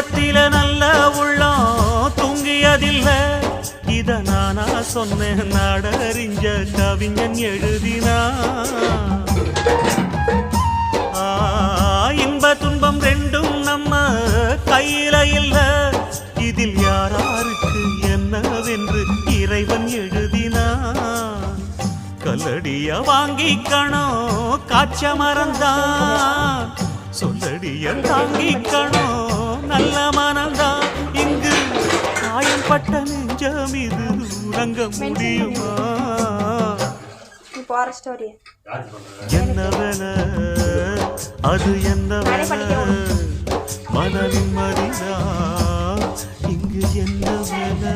உள்ளத்தில நல்ல உள்ளம் தூங்கியதில்லை. இத நானா சொன்னேன், நாடறிஞ்ச கவிஞன் எழுதினா. இன்ப துன்பம் ரெண்டும் நம்ம கையில இல்ல, இதில் யாராருக்கு என்னவென்று இறைவன் எழுதினா. கல்லடிய வாங்கிக்கணும் காய்ச்ச மறந்தான், சொல்லடிய தாங்கிக்கணும் நல்ல மனந்தான். இங்கு காயம்பட்ட நெஞ்சம் இது உறங்க முடியுமா? என்ன வேலை அது, என்ன வேலை மன நிம்மதிதான் இங்கு என்ன வேலை?